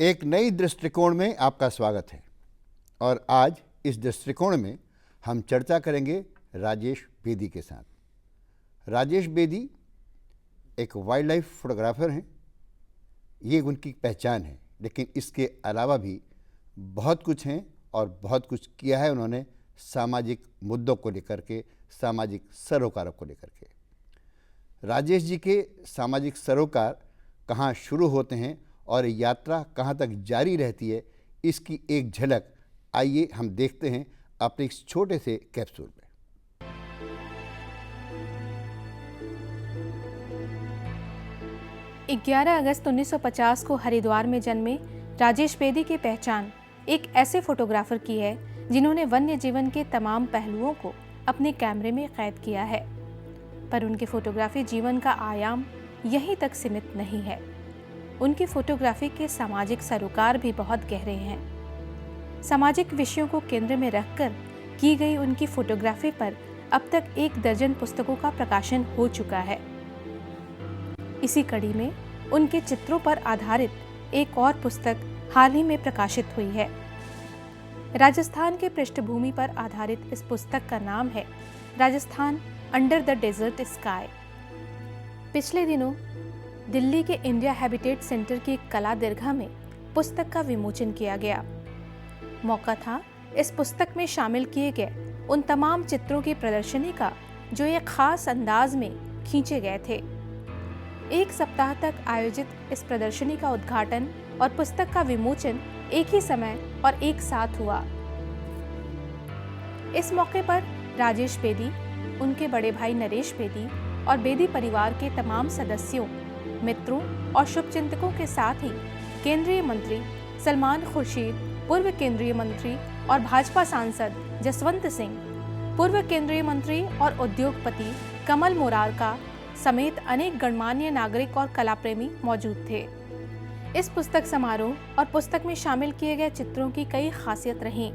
एक नई दृष्टिकोण में आपका स्वागत है और आज इस दृष्टिकोण में हम चर्चा करेंगे राजेश बेदी के साथ। राजेश बेदी एक वाइल्ड लाइफ फोटोग्राफर हैं, ये उनकी पहचान है, लेकिन इसके अलावा भी बहुत कुछ हैं और बहुत कुछ किया है उन्होंने सामाजिक मुद्दों को लेकर के, सामाजिक सरोकारों को लेकर के। राजेश जी के सामाजिक सरोकार कहाँ शुरू होते हैं और यात्रा कहाँ तक जारी रहती है, इसकी एक झलक आइए हम देखते हैं अपने इस छोटे से कैप्सूल में। 11 अगस्त 1950 को हरिद्वार में जन्मे राजेश बेदी की पहचान एक ऐसे फोटोग्राफर की है जिन्होंने वन्य जीवन के तमाम पहलुओं को अपने कैमरे में कैद किया है। पर उनके फोटोग्राफी जीवन का आयाम यहीं तक सीमित नहीं है। उनकी फोटोग्राफी के सामाजिक सरोकार भी बहुत गहरे हैं। सामाजिक विषयों को केंद्र में रखकर की गई उनकी फोटोग्राफी पर अब तक 1 दर्जन पुस्तकों का प्रकाशन हो चुका है। इसी कड़ी में उनके चित्रों पर आधारित एक और पुस्तक हाल ही में प्रकाशित हुई है। राजस्थान के पृष्ठभूमि पर आधारित इस पुस्तक का नाम है Rajasthan under the desert sky. पिछले दिनों दिल्ली के इंडिया हैबिटेट सेंटर की कला दीर्घा में पुस्तक का विमोचन किया गया। मौका था इस पुस्तक में शामिल किए गए उन तमाम चित्रों की प्रदर्शनी का जो एक खास अंदाज में खींचे गए थे। 1 सप्ताह तक आयोजित इस प्रदर्शनी का उद्घाटन और पुस्तक का विमोचन एक ही समय और एक साथ हुआ। इस मौके पर राजेश बेदी, उनके बड़े भाई नरेश बेदी और बेदी परिवार के तमाम सदस्यों, मित्रों और शुभचिंतकों के साथ ही केंद्रीय मंत्री सलमान खुर्शीद, पूर्व केंद्रीय मंत्री और भाजपा सांसद जसवंत सिंह, पूर्व केंद्रीय मंत्री और उद्योगपति कमल मोरारका समेत अनेक गणमान्य नागरिक और कला प्रेमी मौजूद थे। इस पुस्तक समारोह और पुस्तक में शामिल किए गए चित्रों की कई खासियत रहीं।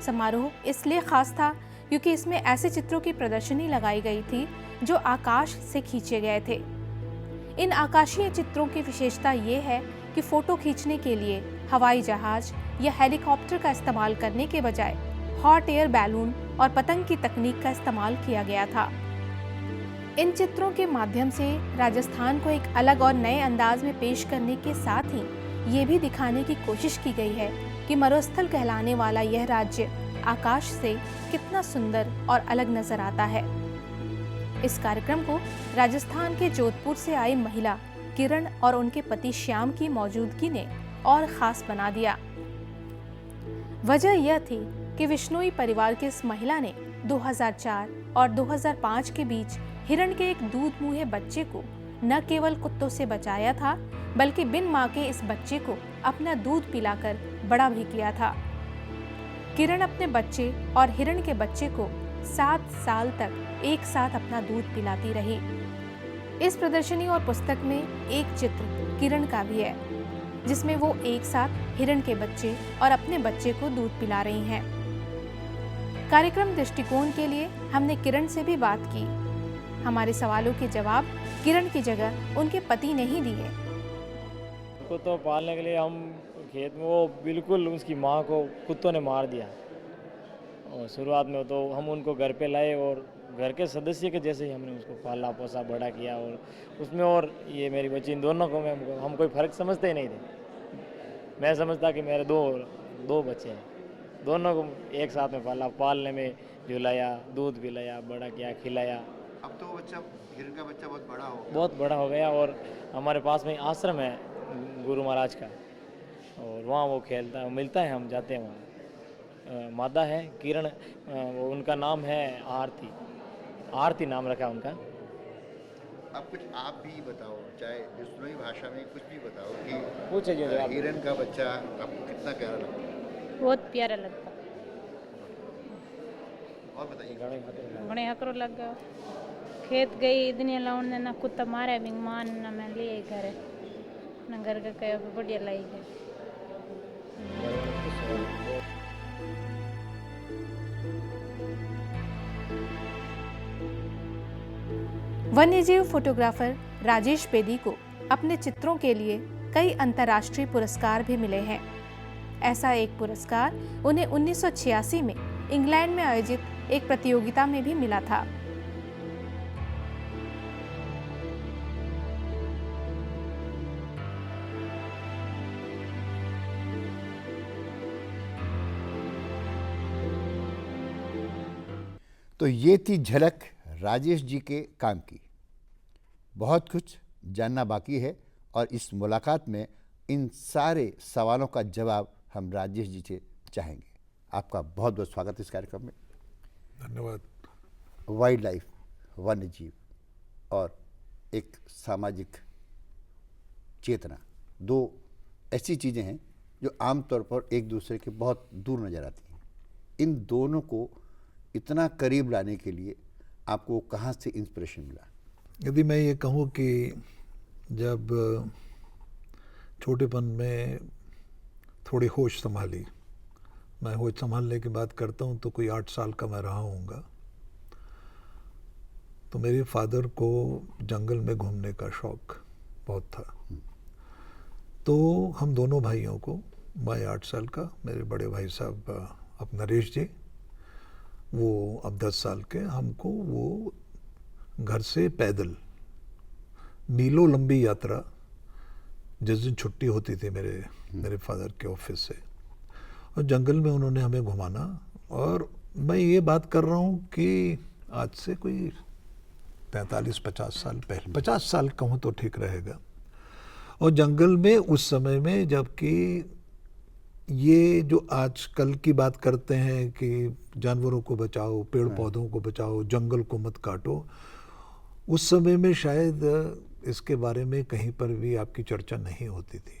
समारोह इसलिए खास था क्योंकि इसमें ऐसे चित्रों की प्रदर्शनी लगाई गई थी जो आकाश से खींचे गए थे। इन आकाशीय चित्रों की विशेषता ये है कि फोटो खींचने के लिए हवाई जहाज या हेलीकॉप्टर का इस्तेमाल करने के बजाय हॉट एयर बैलून और पतंग की तकनीक का इस्तेमाल किया गया था। इन चित्रों के माध्यम से राजस्थान को एक अलग और नए अंदाज में पेश करने के साथ ही ये भी दिखाने की कोशिश की गई है कि मरुस्थल कहलाने वाला यह राज्य आकाश से कितना सुंदर और अलग नजर आता है। इस कार्यक्रम को राजस्थान के जोधपुर से आई महिला किरण और उनके पति श्याम की मौजूदगी ने और खास बना दिया। वजह यह थी कि विश्नोई परिवार की इस महिला ने 2004 और 2005 के बीच हिरण के एक दूध मुँहे बच्चे को न केवल कुत्तों से बचाया था, बल्कि बिन मां के इस बच्चे को अपना दूध पिलाकर बड़ा भी किया था। किरण अपने बच्चे और हिरण के बच्चे को 7 साल तक एक साथ अपना दूध पिलाती रही। इस प्रदर्शनी और पुस्तक में एक चित्र किरण का भी है, जिसमें वो एक साथ हिरण के बच्चे और अपने बच्चे को दूध पिला रही हैं। कार्यक्रम दृष्टिकोण के लिए हमने किरण से भी बात की। हमारे सवालों के जवाब किरण की जगह उनके पति ने ही दिए। उसको तो पालने के लिए हम खेत में, वो बिल्कुल उसकी माँ को कुत्तों ने मार दिया और शुरुआत में तो हम उनको घर पे लाए और घर के सदस्य के जैसे ही हमने उसको पाला पोसा बड़ा किया और उसमें और ये मेरी बच्ची, इन दोनों को हम कोई फ़र्क समझते ही नहीं थे। मैं समझता कि मेरे दो बच्चे हैं, दोनों को एक साथ में पाला, पालने में झुलाया, दूध पिलाया, बड़ा किया, खिलाया। अब तो बच्चा, हिरण का बच्चा बहुत बड़ा हो गया और हमारे पास में आश्रम है गुरु महाराज का और वहाँ वो खेलता है, मिलता है, हम जाते हैं वहाँ। मादा है किरण, वो उनका नाम है आरती नाम रखा उनका। अब कुछ आप भी बताओ, चाहे विश्नोई भाषा में कुछ भी बताओ कि पूछे हिरण का बच्चा आपको कितना प्यारा लगता है? बहुत प्यारा लगता। और बताइए। घणे हकरो लगा। खेत गई इतनी लाउन ना कुत्ता मारे विमान ना मैं लिए घर ना घर का कहे बढ़िया लाई है। वन्यजीव फोटोग्राफर राजेश बेदी को अपने चित्रों के लिए कई अंतर्राष्ट्रीय पुरस्कार भी मिले हैं। ऐसा एक पुरस्कार उन्हें 1986 में इंग्लैंड में आयोजित एक प्रतियोगिता में भी मिला था। तो ये थी झलक राजेश जी के काम की। बहुत कुछ जानना बाकी है और इस मुलाकात में इन सारे सवालों का जवाब हम राजेश जी से चाहेंगे। आपका बहुत बहुत स्वागत है इस कार्यक्रम में। धन्यवाद। वाइल्ड लाइफ, वन्य जीव और एक सामाजिक चेतना, दो ऐसी चीज़ें हैं जो आमतौर पर एक दूसरे के बहुत दूर नज़र आती हैं। इन दोनों को इतना करीब लाने के लिए आपको कहाँ से इंस्पिरेशन मिला? यदि मैं ये कहूँ कि जब छोटेपन में थोड़ी होश संभाली, मैं होश संभालने की बात करता हूँ तो कोई 8 साल का मैं रहा हूँगा, तो मेरे फादर को जंगल में घूमने का शौक बहुत था। तो हम दोनों भाइयों को, मैं 8 साल का, मेरे बड़े भाई साहब अब नरेश जी, वो अब 10 साल के, हमको वो घर से पैदल मीलों लंबी यात्रा, जिस दिन छुट्टी होती थी मेरे फादर के ऑफिस से, और जंगल में उन्होंने हमें घुमाना। और मैं ये बात कर रहा हूँ कि आज से कोई 45-50 साल पहले, 50 साल कहूँ तो ठीक रहेगा। और जंगल में उस समय में, जबकि ये जो आजकल की बात करते हैं कि जानवरों को बचाओ, पेड़ पौधों को बचाओ, जंगल को मत काटो, उस समय में शायद इसके बारे में कहीं पर भी आपकी चर्चा नहीं होती थी।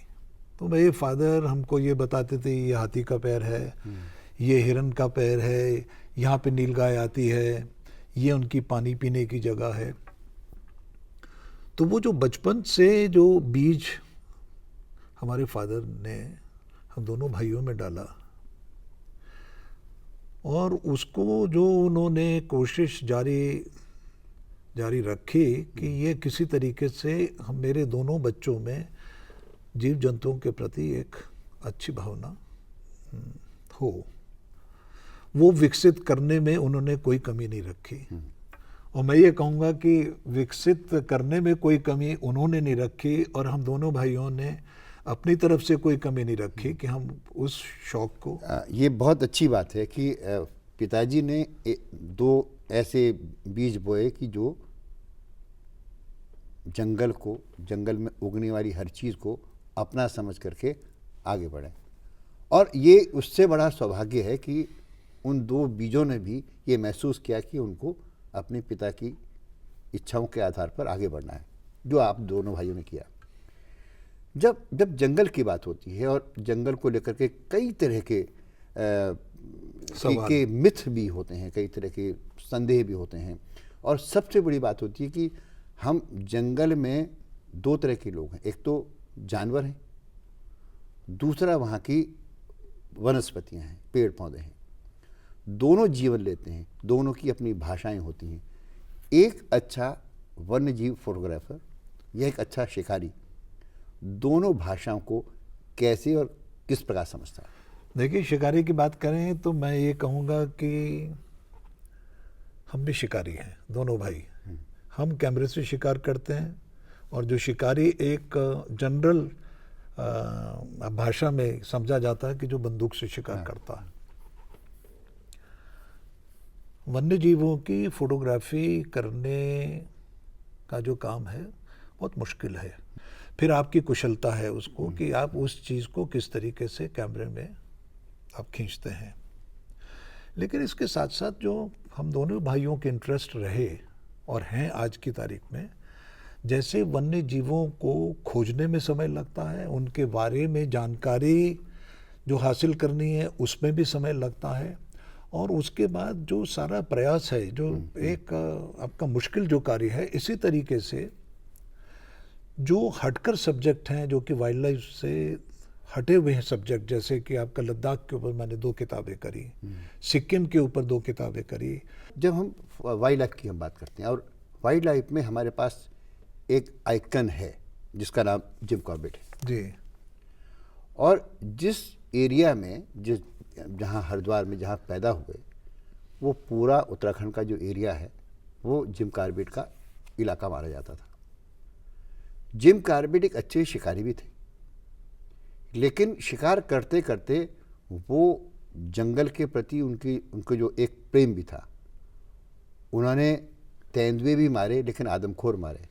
तो मेरे फादर हमको ये बताते थे, ये हाथी का पैर है, ये हिरन का पैर है, यहाँ पे नीलगाय आती है, ये उनकी पानी पीने की जगह है। तो वो जो बचपन से जो बीज हमारे फादर ने हम दोनों भाइयों में डाला, और उसको जो उन्होंने कोशिश जारी रखी कि ये किसी तरीके से हम, मेरे दोनों बच्चों में जीव जंतुओं के प्रति एक अच्छी भावना हो, वो विकसित करने में उन्होंने कोई कमी नहीं रखी। और मैं ये कहूँगा कि विकसित करने में कोई कमी उन्होंने नहीं रखी, और हम दोनों भाइयों ने अपनी तरफ से कोई कमी नहीं रखी कि हम उस शौक को। ये बहुत अच्छी बात है कि पिताजी ने दो ऐसे बीज बोए कि जो जंगल में उगने वाली हर चीज़ को अपना समझ करके आगे बढ़े। और ये उससे बड़ा सौभाग्य है कि उन दो बीजों ने भी ये महसूस किया कि उनको अपने पिता की इच्छाओं के आधार पर आगे बढ़ना है, जो आप दोनों भाइयों ने किया। जब जंगल की बात होती है और जंगल को लेकर के कई तरह के मिथ भी होते हैं, कई तरह के संदेह भी होते हैं, और सबसे बड़ी बात होती है कि हम जंगल में दो तरह के लोग हैं। एक तो जानवर हैं, दूसरा वहाँ की वनस्पतियाँ हैं, पेड़ पौधे हैं। दोनों जीवन लेते हैं, दोनों की अपनी भाषाएं होती हैं। एक अच्छा वन्य जीव फोटोग्राफर या एक अच्छा शिकारी दोनों भाषाओं को कैसे और किस प्रकार समझता है? देखिए, शिकारी की बात करें तो मैं ये कहूँगा कि हम भी शिकारी हैं, दोनों भाई। हम कैमरे से शिकार करते हैं, और जो शिकारी एक जनरल भाषा में समझा जाता है कि जो बंदूक से शिकार करता है। वन्य जीवों की फोटोग्राफी करने का जो काम है बहुत मुश्किल है। फिर आपकी कुशलता है उसको कि आप उस चीज़ को किस तरीके से कैमरे में आप खींचते हैं। लेकिन इसके साथ साथ जो हम दोनों भाइयों के इंटरेस्ट रहे और हैं आज की तारीख में, जैसे वन्य जीवों को खोजने में समय लगता है, उनके बारे में जानकारी जो हासिल करनी है उसमें भी समय लगता है, और उसके बाद जो सारा प्रयास है, जो एक आपका मुश्किल जो कार्य है, इसी तरीके से जो हटकर सब्जेक्ट हैं, जो कि वाइल्ड लाइफ से हटे हुए हैं सब्जेक्ट, जैसे कि आपका लद्दाख के ऊपर मैंने 2 किताबें करी, सिक्किम के ऊपर 2 किताबें करी। जब हम वाइल्ड लाइफ की हम बात करते हैं, और वाइल्ड लाइफ में हमारे पास एक आइकन है जिसका नाम जिम कॉर्बेट है। जी। और जिस एरिया में जहाँ हरिद्वार में जहाँ पैदा हुए, वो पूरा उत्तराखंड का जो एरिया है वो जिम कॉर्बेट का इलाका माना जाता था। जिम कॉर्बेट एक अच्छे शिकारी भी थे, लेकिन शिकार करते करते वो जंगल के प्रति उनको जो एक प्रेम भी था। उन्होंने तेंदुए भी मारे, लेकिन आदमखोर मारे,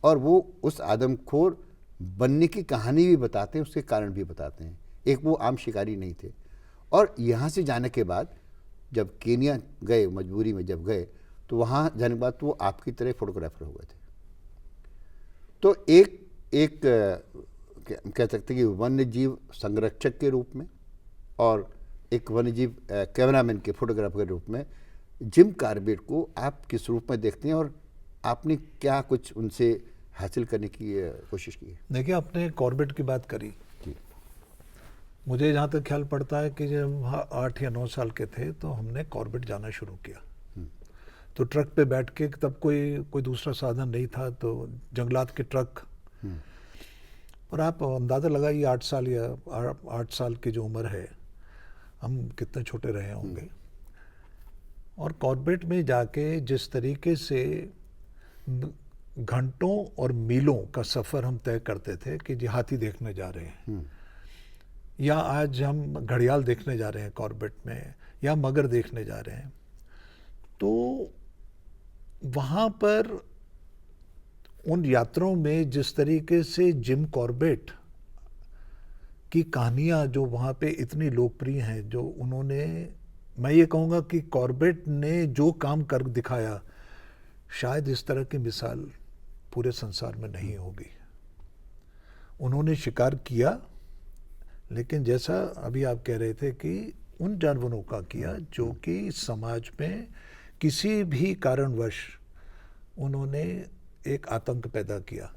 और वो उस आदमखोर बनने की कहानी भी बताते हैं, उसके कारण भी बताते हैं। एक वो आम शिकारी नहीं थे। और यहाँ से जाने के बाद जब केनिया गए, मजबूरी में जब गए, तो वहाँ जाने के बाद तो वो आपकी तरह फोटोग्राफर हो गए थे। तो एक कह सकते हैं कि वन्य जीव संरक्षक के रूप में और एक वन्य जीव कैमरामैन के फोटोग्राफर के रूप में जिम कॉर्बेट को आप किस रूप में देखते हैं, और आपने क्या कुछ उनसे हासिल करने की कोशिश की है? देखिए, आपने कॉर्बेट की बात करी। जी। मुझे जहाँ तक ख्याल पड़ता है कि जब हम 8 या 9 साल के थे तो हमने कॉर्बेट जाना शुरू किया। तो ट्रक पे बैठ के, तब कोई दूसरा साधन नहीं था, तो जंगलात के ट्रक। और आप अंदाज़ा लगाइए 8 साल या 8 साल की जो उम्र है, हम कितने छोटे रहे होंगे। और कॉर्बेट में जाके जिस तरीके से घंटों और मीलों का सफ़र हम तय करते थे कि जी हाथी देखने जा रहे हैं, या आज हम घड़ियाल देखने जा रहे हैं कॉर्बेट में, या मगर देखने जा रहे हैं, तो वहाँ पर उन यात्राओं में जिस तरीके से जिम कॉर्बेट की कहानियाँ जो वहाँ पे इतनी लोकप्रिय हैं, जो उन्होंने, मैं ये कहूँगा कि कॉर्बेट ने जो काम कर दिखाया, शायद इस तरह की मिसाल पूरे संसार में नहीं होगी। उन्होंने शिकार किया, लेकिन जैसा अभी आप कह रहे थे कि उन जानवरों का किया जो कि समाज में किसी भी कारणवश उन्होंने एक आतंक पैदा किया।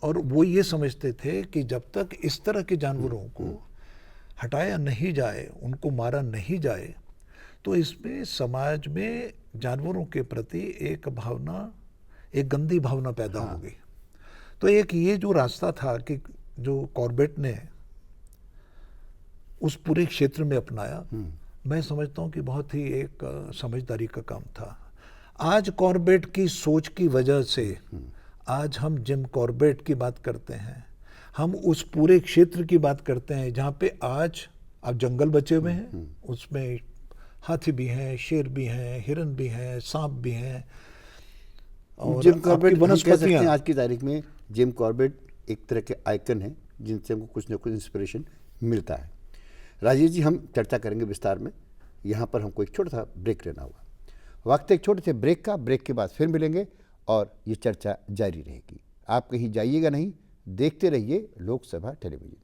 और वो ये समझते थे कि जब तक इस तरह के जानवरों को हटाया नहीं जाए, उनको मारा नहीं जाए, तो इसमें समाज में जानवरों के प्रति एक गंदी भावना पैदा हो गई। तो एक ये जो रास्ता था कि जो कॉर्बेट ने उस पूरे क्षेत्र में अपनाया, मैं समझता हूँ कि बहुत ही एक समझदारी का काम था। आज कॉर्बेट की सोच की वजह से आज हम जिम कॉर्बेट की बात करते हैं, हम उस पूरे क्षेत्र की बात करते हैं जहाँ पे आज अब जंगल बचे हुए हैं, उसमें हाथी भी हैं, शेर भी हैं, हिरन भी हैं, सांप भी हैं, और जिम कॉर्बेट वनस्पतियाँ। आज की तारीख में जिम कॉर्बेट एक तरह के आइकन हैं जिनसे हमको कुछ ना कुछ इंस्पिरेशन मिलता है। राजेश जी, हम चर्चा करेंगे विस्तार में। यहाँ पर हमको एक छोटा सा ब्रेक लेना होगा। वक्त एक छोटे से ब्रेक का, ब्रेक के बाद फिर मिलेंगे और ये चर्चा जारी रहेगी। आप कहीं जाइएगा नहीं, देखते रहिए लोकसभा टेलीविजन।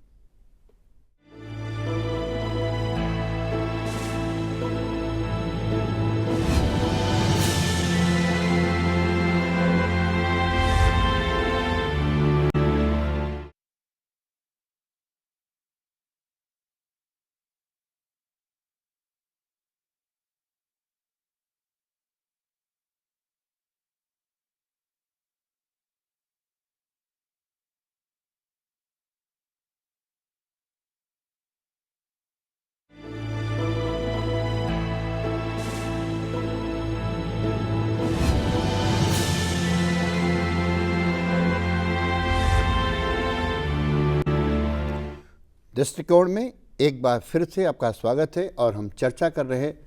दृष्टिकोण में एक बार फिर से आपका स्वागत है, और हम चर्चा कर रहे हैं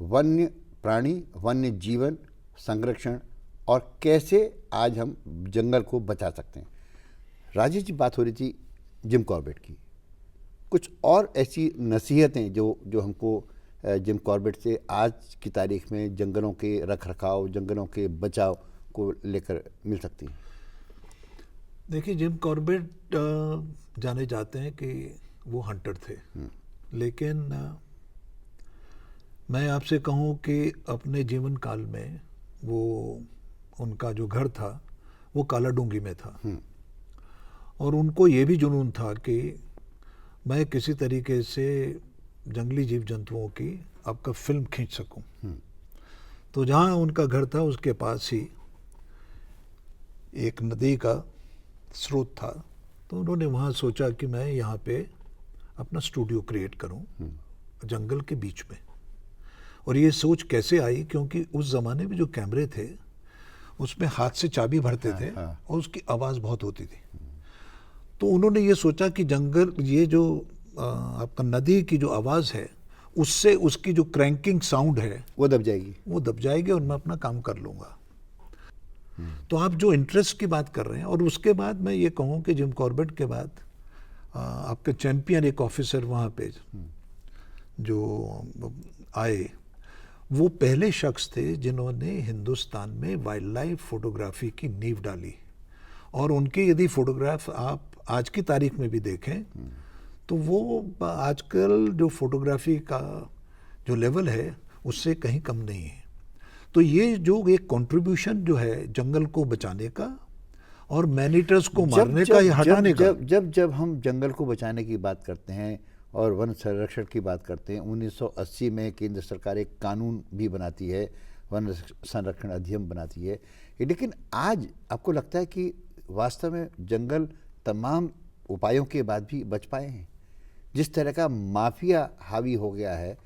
वन्य प्राणी, वन्य जीवन संरक्षण और कैसे आज हम जंगल को बचा सकते हैं। राजेश जी, बात हो रही थी जिम कॉर्बेट की। कुछ और ऐसी नसीहतें जो हमको जिम कॉर्बेट से आज की तारीख में जंगलों के रखरखाव, जंगलों के बचाव को लेकर मिल सकती हैं? देखिए, जिम कॉर्बेट जाने जाते हैं कि वो हंटर थे, लेकिन मैं आपसे कहूँ कि अपने जीवन काल में वो उनका जो घर था वो कालाडूंगी में था, और उनको ये भी जुनून था कि मैं किसी तरीके से जंगली जीव जंतुओं की आपका फिल्म खींच सकूं। तो जहाँ उनका घर था उसके पास ही एक नदी का स्रोत था तो उन्होंने वहाँ सोचा कि मैं यहाँ पे अपना स्टूडियो क्रिएट करूँ जंगल के बीच में। और ये सोच कैसे आई, क्योंकि उस ज़माने में जो कैमरे थे उसमें हाथ से चाबी भरते थे और उसकी आवाज़ बहुत होती थी। तो उन्होंने ये सोचा कि जंगल, ये जो आपका नदी की जो आवाज़ है, उससे उसकी जो क्रैंकिंग साउंड है वो दब जाएगी। वो दब जाएगी और मैं अपना काम कर लूँगा। तो आप जो इंटरेस्ट की बात कर रहे हैं, और उसके बाद मैं ये कहूँ कि जिम कॉर्बेट के बाद आपके चैंपियन एक ऑफिसर वहाँ पे जो आए, वो पहले शख्स थे जिन्होंने हिंदुस्तान में वाइल्ड लाइफ फोटोग्राफी की नींव डाली। और उनकी यदि फोटोग्राफ आप आज की तारीख में भी देखें तो वो आजकल जो फोटोग्राफी का जो लेवल है उससे कहीं कम नहीं है। तो ये जो एक कंट्रीब्यूशन जो है जंगल को बचाने का और मैनीटर्स को मारने का, या हटाने का। जब हम जंगल को बचाने की बात करते हैं और वन संरक्षण की बात करते हैं, 1980 में केंद्र सरकार एक कानून भी बनाती है, वन संरक्षण अधिनियम बनाती है। लेकिन आज आपको लगता है कि वास्तव में जंगल तमाम उपायों के बाद भी बच पाए हैं? जिस तरह का माफिया हावी हो गया है,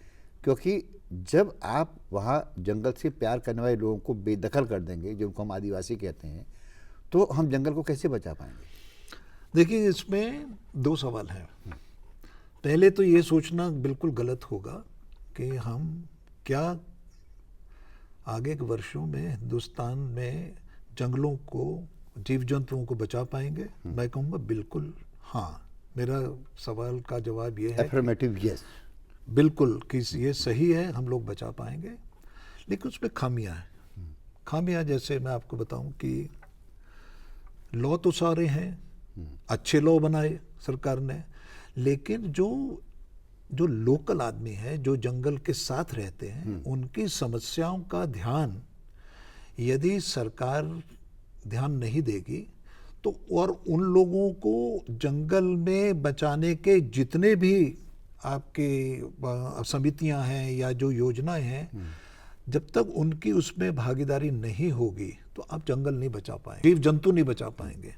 क्योंकि जब आप वहाँ जंगल से प्यार करने वाले लोगों को बेदखल कर देंगे, जिनको हम आदिवासी कहते हैं, तो हम जंगल को कैसे बचा पाएंगे? देखिए, इसमें दो सवाल हैं। पहले तो ये सोचना बिल्कुल गलत होगा कि हम क्या आगे के वर्षों में हिंदुस्तान में जंगलों को, जीव जंतुओं को बचा पाएंगे। मैं कहूँगा बिल्कुल हाँ। मेरा सवाल का जवाब ये है एफर्मेटिव यस, बिल्कुल कि ये सही है, हम लोग बचा पाएंगे। लेकिन उसमें खामियां हैं। खामियां जैसे मैं आपको बताऊं कि लॉ तो सारे हैं, अच्छे लॉ बनाए सरकार ने, लेकिन जो लोकल आदमी है, जो जंगल के साथ रहते हैं, उनकी समस्याओं का ध्यान यदि सरकार ध्यान नहीं देगी तो, और उन लोगों को जंगल में बचाने के जितने भी आपके समितियां हैं या जो योजनाएं हैं, जब तक उनकी उसमें भागीदारी नहीं होगी तो आप जंगल नहीं बचा पाएंगे, जीव जंतु नहीं बचा पाएंगे।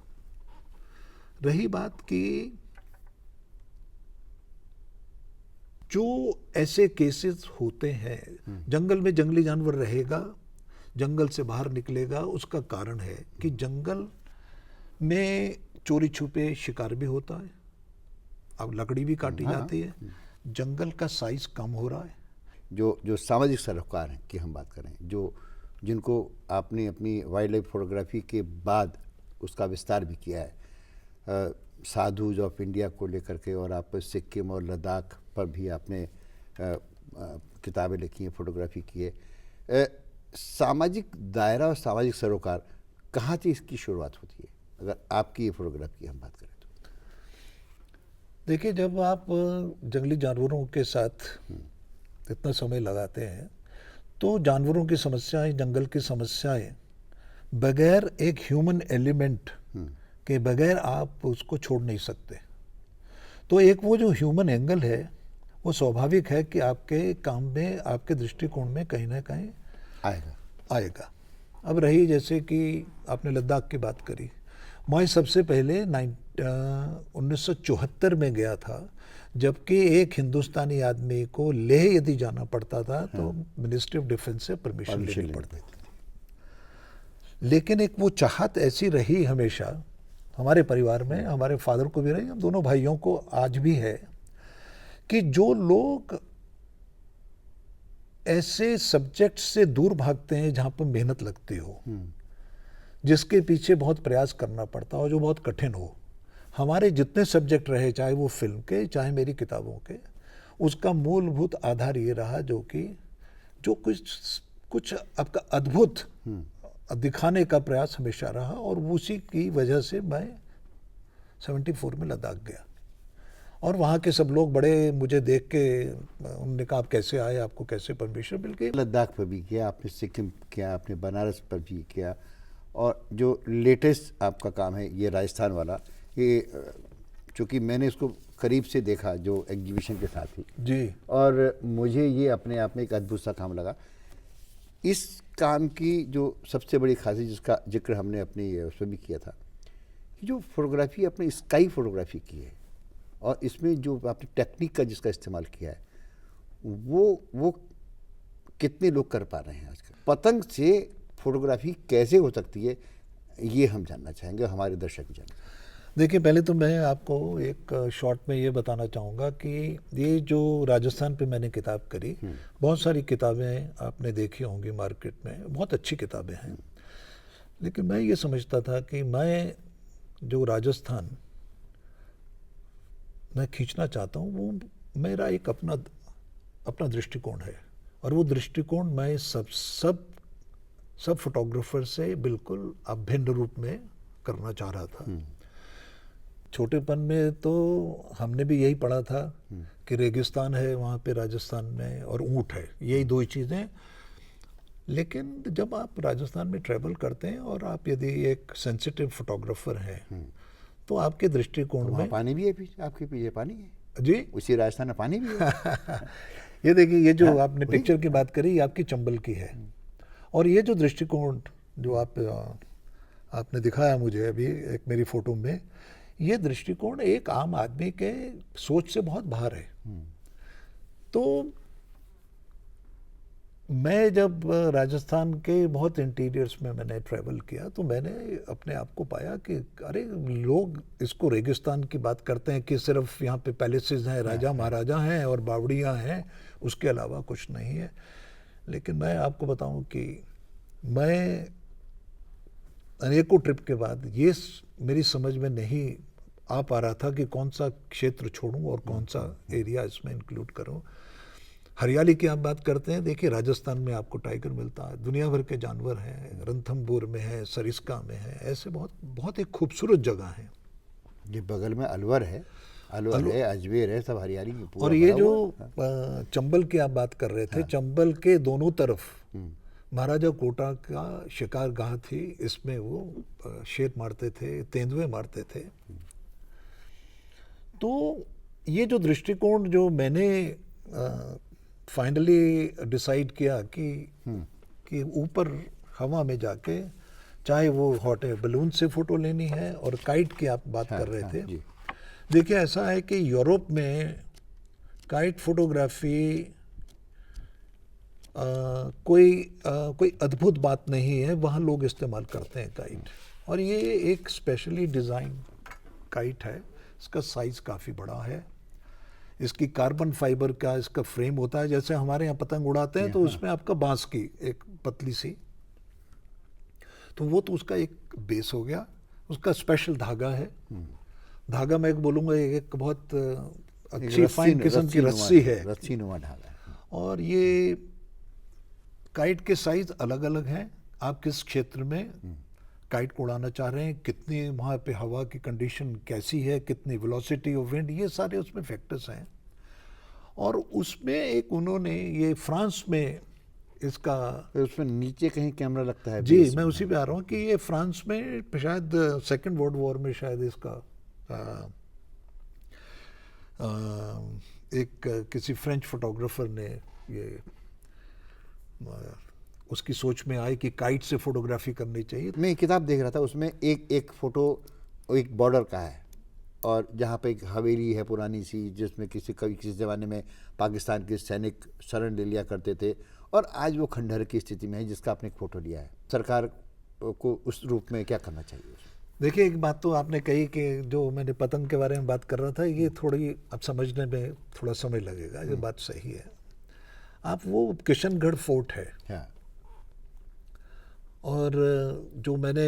रही बात कि जो ऐसे केसेस होते हैं, जंगल में जंगली जानवर रहेगा, जंगल से बाहर निकलेगा, उसका कारण है कि जंगल में चोरी छुपे शिकार भी होता है, अब लकड़ी भी काटी जाती है, जंगल का साइज कम हो रहा है। जो सामाजिक सरोकार हैं की हम बात करें, जिनको आपने अपनी वाइल्ड लाइफ फोटोग्राफी के बाद उसका विस्तार भी किया है, साधुज ऑफ इंडिया को लेकर के, और आप सिक्किम और लद्दाख पर भी आपने किताबें लिखी हैं, फोटोग्राफी की है। सामाजिक दायरा और सामाजिक सरोकार कहाँ से इसकी शुरुआत होती है, अगर आपकी ये फोटोग्राफ की हम बात करें तो? देखिए, जब आप जंगली जानवरों के साथ इतना समय लगाते हैं तो जानवरों की समस्याएं, जंगल की समस्याएं बगैर एक ह्यूमन एलिमेंट के बगैर आप उसको छोड़ नहीं सकते। तो एक वो जो ह्यूमन एंगल है वो स्वाभाविक है कि आपके काम में, आपके दृष्टिकोण में कहीं ना कहीं आएगा। अब रही जैसे कि आपने लद्दाख की बात करी, मैं सबसे पहले 1974 में गया था, जबकि एक हिंदुस्तानी आदमी को लेह यदि जाना पड़ता था तो मिनिस्ट्री ऑफ डिफेंस से परमिशन लेनी पड़ती थी। लेकिन एक वो चाहत ऐसी रही हमेशा हमारे परिवार में, हमारे फादर को भी रही, हम दोनों भाइयों को आज भी है, कि जो लोग ऐसे सब्जेक्ट से दूर भागते हैं जहाँ पर मेहनत लगती हो, जिसके पीछे बहुत प्रयास करना पड़ता हो, जो बहुत कठिन हो। हमारे जितने सब्जेक्ट रहे, चाहे वो फिल्म के, चाहे मेरी किताबों के, उसका मूलभूत आधार ये रहा जो कुछ आपका अद्भुत दिखाने का प्रयास हमेशा रहा। और उसी की वजह से मैं 74 में लद्दाख गया और वहाँ के सब लोग बड़े मुझे देख के उन्होंने कहा, आप कैसे आए, आपको कैसे परमिशन मिल गई? लद्दाख पर भी किया आपने, सिक्किम किया आपने, बनारस पर भी किया, और जो लेटेस्ट आपका काम है ये राजस्थान वाला, ये चूँकि मैंने इसको करीब से देखा जो एग्जीबिशन के साथ ही जी, और मुझे ये अपने आप में एक अद्भुत सा काम लगा। इस काम की जो सबसे बड़ी खासियत जिसका जिक्र हमने अपनी उसमें भी किया था जो फोटोग्राफी आपने स्काई फोटोग्राफी की है और इसमें जो आपने टेक्निक का जिसका इस्तेमाल किया है वो कितने लोग कर पा रहे हैं आजकल? पतंग से फोटोग्राफी कैसे हो सकती है, ये हम जानना चाहेंगे, हमारे दर्शक भी जानना। देखिए, पहले तो मैं आपको एक शॉर्ट में ये बताना चाहूँगा कि ये जो राजस्थान पे मैंने किताब करी, बहुत सारी किताबें आपने देखी होंगी मार्केट में, बहुत अच्छी किताबें हैं, लेकिन मैं ये समझता था कि मैं जो राजस्थान मैं खींचना चाहता हूँ वो मेरा एक अपना दृष्टिकोण है, और वो दृष्टिकोण मैं सब फोटोग्राफर से बिल्कुल अभिन्न रूप में करना चाह रहा था। छोटेपन में तो हमने भी यही पढ़ा था कि रेगिस्तान है वहाँ पे राजस्थान में और ऊँट है, यही दो ही चीज़ें। लेकिन जब आप राजस्थान में ट्रैवल करते हैं और आप यदि एक सेंसिटिव फोटोग्राफर हैं तो आपके दृष्टिकोण में पानी भी है पीछे, आपके पीछे पानी है जी, उसी राजस्थान में पानी भी है। ये देखिए, ये जो आपने पिक्चर की बात करी ये आपकी चंबल की है, और ये जो दृष्टिकोण जो आपने दिखाया मुझे अभी एक मेरी फोटो में, ये दृष्टिकोण एक आम आदमी के सोच से बहुत बाहर है। तो मैं जब राजस्थान के बहुत इंटीरियर्स में मैंने ट्रैवल किया तो मैंने अपने आप को पाया कि अरे लोग इसको रेगिस्तान की बात करते हैं कि सिर्फ यहाँ पे पैलेसेस हैं, राजा महाराजा हैं और बावड़ियाँ हैं, उसके अलावा कुछ नहीं है। लेकिन मैं आपको बताऊं कि मैं अनेकों ट्रिप के बाद ये मेरी समझ में नहीं आ पा रहा था कि कौन सा क्षेत्र छोड़ूं और कौन सा एरिया इसमें इंक्लूड करूं। हरियाली की आप बात करते हैं, देखिए राजस्थान में आपको टाइगर मिलता है, दुनिया भर के जानवर हैं, रणथंभौर में है, सरिस्का में है, ऐसे बहुत एक खूबसूरत जगह है। ये बगल में अलवर है, है, अजमेर है, सब हरियाली की पूरा। और ये जो चंबल की आप बात कर रहे थे, चंबल के दोनों तरफ महाराजा कोटा का शिकार गाह थी, इसमें वो शेर मारते थे, तेंदुए मारते थे। तो ये जो दृष्टिकोण जो मैंने फाइनली डिसाइड किया कि ऊपर हवा में जाके, चाहे वो हॉट एयर बलून से फोटो लेनी है, और काइट की आप बात कर रहे थे। देखिए, ऐसा है कि यूरोप में काइट फोटोग्राफी कोई अद्भुत बात नहीं है, वहाँ लोग इस्तेमाल करते हैं काइट, और ये एक स्पेशली डिज़ाइन काइट है। इसका साइज़ काफ़ी बड़ा है, इसकी कार्बन फाइबर का इसका फ्रेम होता है, जैसे हमारे यहाँ पतंग उड़ाते हैं तो उसमें आपका बांस की एक पतली सी, तो वो तो उसका एक बेस हो गया। उसका स्पेशल धागा है, धागा मैं बोलूँगा एक बहुत अच्छी फाइन किस्म की रस्सी है, रस्सी नुमा धागा। और ये काइट के साइज अलग अलग हैं, आप किस क्षेत्र में काइट को उड़ाना चाह रहे हैं, कितनी वहाँ पे हवा की कंडीशन कैसी है, कितनी वेलोसिटी ऑफ विंड, ये सारे उसमें फैक्टर्स हैं। और उसमें एक उन्होंने ये फ्रांस में इसका, उसमें नीचे कहीं कैमरा लगता है। जी, मैं उसी पे आ रहा हूँ कि ये फ्रांस में शायद सेकेंड वर्ल्ड वॉर में शायद इसका एक किसी फ्रेंच फोटोग्राफर ने ये उसकी सोच में आए कि काइट से फोटोग्राफी करनी चाहिए। मैं किताब देख रहा था, उसमें एक फोटो एक बॉर्डर का है, और जहाँ पे एक हवेली है पुरानी सी, जिसमें किसी ज़माने में पाकिस्तान के सैनिक शरण ले लिया करते थे, और आज वो खंडहर की स्थिति में है, जिसका आपने एक फ़ोटो लिया है। सरकार को उस रूप में क्या करना चाहिए? देखिए, एक बात तो आपने कही कि जो मैंने पतंग के बारे में बात कर रहा था, ये थोड़ी अब समझने में थोड़ा समय लगेगा, ये बात सही है। आप वो किशनगढ़ फोर्ट है, और जो मैंने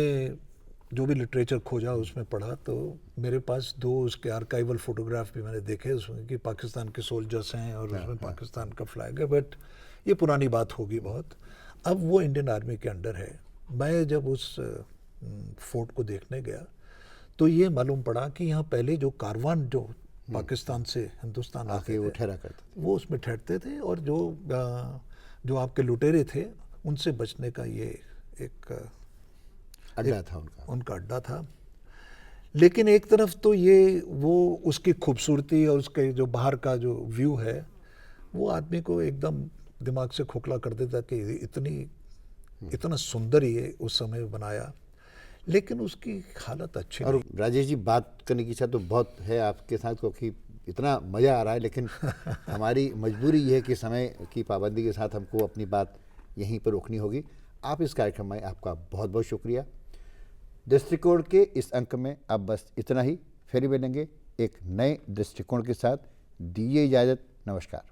जो भी लिटरेचर खोजा उसमें पढ़ा, तो मेरे पास दो उसके आर्काइवल फोटोग्राफ भी मैंने देखे, उसमें कि पाकिस्तान के सोल्जर्स हैं और उसमें पाकिस्तान का फ्लैग है, बट ये पुरानी बात होगी बहुत। अब वो इंडियन आर्मी के अंडर है। मैं जब उस फोर्ट को देखने गया तो ये मालूम पड़ा कि यहाँ पहले जो कारवान जो पाकिस्तान से हिंदुस्तान आके वो ठहरा करते थे, वो उसमें ठहरते थे, और जो आपके लुटेरे थे उनसे बचने का ये एक अड्डा था उनका अड्डा था। लेकिन एक तरफ तो ये वो उसकी खूबसूरती और उसके जो बाहर का जो व्यू है, वो आदमी को एकदम दिमाग से खोखला कर देता कि इतना सुंदर ये उस समय बनाया। लेकिन उसकी हालत अच्छी और नहीं। राजेश जी, बात करने की इच्छा तो बहुत है आपके साथ, क्योंकि इतना मज़ा आ रहा है, लेकिन हमारी मजबूरी ये है कि समय की पाबंदी के साथ हमको अपनी बात यहीं पर रोकनी होगी। आप इस कार्यक्रम में आपका बहुत बहुत शुक्रिया। दृष्टिकोण के इस अंक में अब बस इतना ही, फिर मिलेंगे एक नए दृष्टिकोण के साथ। दीजिए इजाज़त, नमस्कार।